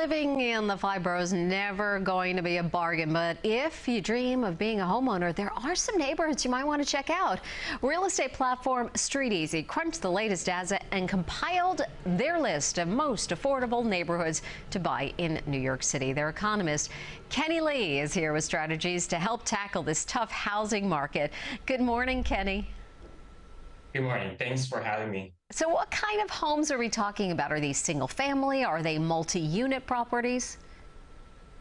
Living in the five boroughs never going to be a bargain, but if you dream of being a homeowner, there are some neighborhoods you might want to check out. Real estate platform StreetEasy crunched the latest data and compiled their list of most affordable neighborhoods to buy in New York City. Their economist Kenny Lee is here with strategies to help tackle this tough housing market. Good morning, Kenny. Good morning. Thanks for having me. So what kind of homes are we talking about? Are these single family? Are they multi-unit properties?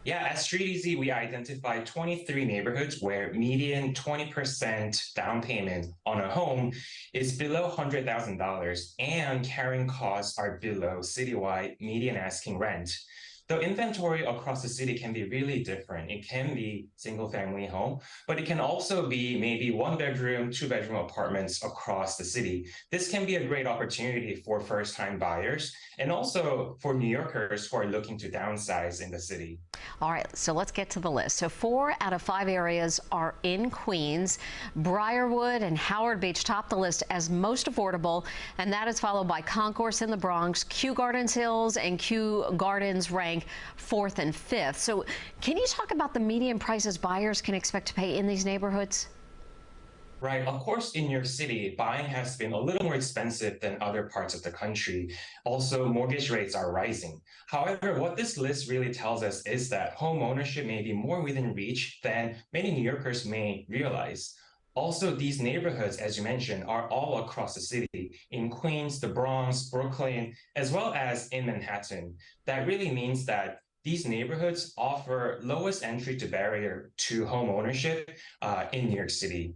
Yeah, at StreetEasy, we identified 23 neighborhoods where median 20% down payment on a home is below $100,000 and carrying costs are below citywide median asking rent. The inventory across the city can be really different. It can be single family home, but it can also be maybe one bedroom, two bedroom apartments across the city. This can be a great opportunity for first time buyers and also for New Yorkers who are looking to downsize in the city. All right, so let's get to the list. So 4 out of 5 areas are in Queens. Briarwood and Howard Beach top the list as most affordable, and that is followed by Concourse in the Bronx. Kew Gardens Hills and Kew Gardens rank 4th and 5th. So can you talk about the median prices buyers can expect to pay in these neighborhoods? Right. Of course, in New York City, buying has been a little more expensive than other parts of the country. Also, mortgage rates are rising. However, what this list really tells us is that home ownership may be more within reach than many New Yorkers may realize. Also, these neighborhoods, as you mentioned, are all across the city, in Queens, the Bronx, Brooklyn, as well as in Manhattan. That really means that these neighborhoods offer lowest entry to barrier to home ownership in New York City.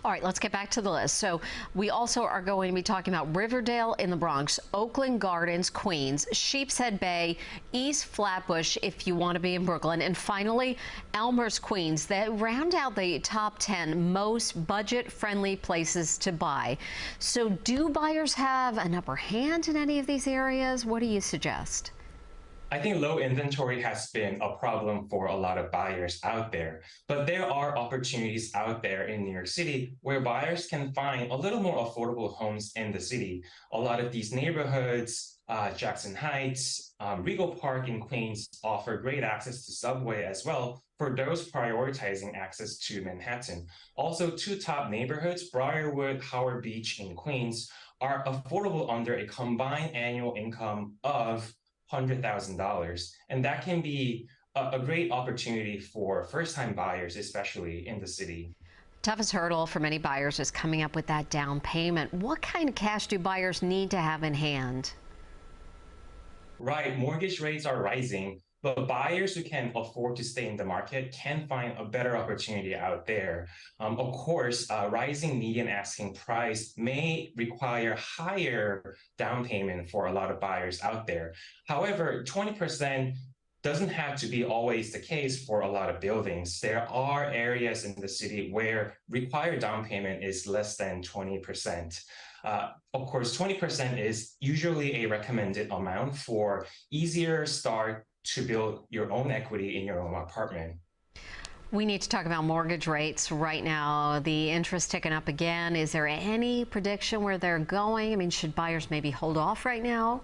All right, let's get back to the list. So we also are going to be talking about Riverdale in the Bronx, Oakland Gardens, Queens, Sheepshead Bay, East Flatbush if you want to be in Brooklyn, and finally Elmhurst, Queens, that round out the top 10 most budget-friendly places to buy. So do buyers have an upper hand in any of these areas? What do you suggest? I think low inventory has been a problem for a lot of buyers out there, but there are opportunities out there in New York City where buyers can find a little more affordable homes in the city. A lot of these neighborhoods, Jackson Heights, Regal Park in Queens offer great access to subway as well for those prioritizing access to Manhattan. Also, two top neighborhoods, Briarwood, Howard Beach in Queens, are affordable under a combined annual income of $100,000. And that can be a great opportunity for first-time buyers, especially in the city. Toughest hurdle for many buyers is coming up with that down payment. What kind of cash do buyers need to have in hand? Right, mortgage rates are rising, but buyers who can afford to stay in the market can find a better opportunity out there. Of course, rising median asking price may require higher down payment for a lot of buyers out there. However, 20% doesn't have to be always the case for a lot of buildings. There are areas in the city where required down payment is less than 20%. Of course, 20% is usually a recommended amount for easier start to build your own equity in your own apartment. We need to talk about mortgage rates right now. The interest ticking up again. Is there any prediction where they're going? I mean, should buyers maybe hold off right now?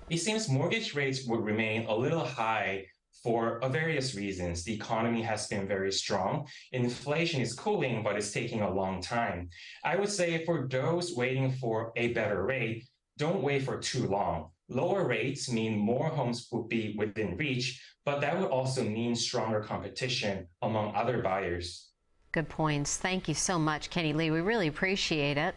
It seems mortgage rates would remain a little high for various reasons. The economy has been very strong. Inflation is cooling, but it's taking a long time. I would say for those waiting for a better rate, don't wait for too long. Lower rates mean more homes will be within reach, but that would also mean stronger competition among other buyers. Good points. Thank you so much, Kenny Lee. We really appreciate it.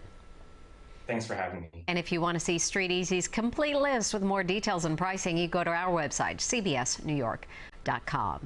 Thanks for having me. And if you want to see StreetEasy's complete list with more details and pricing, you go to our website, cbsnewyork.com.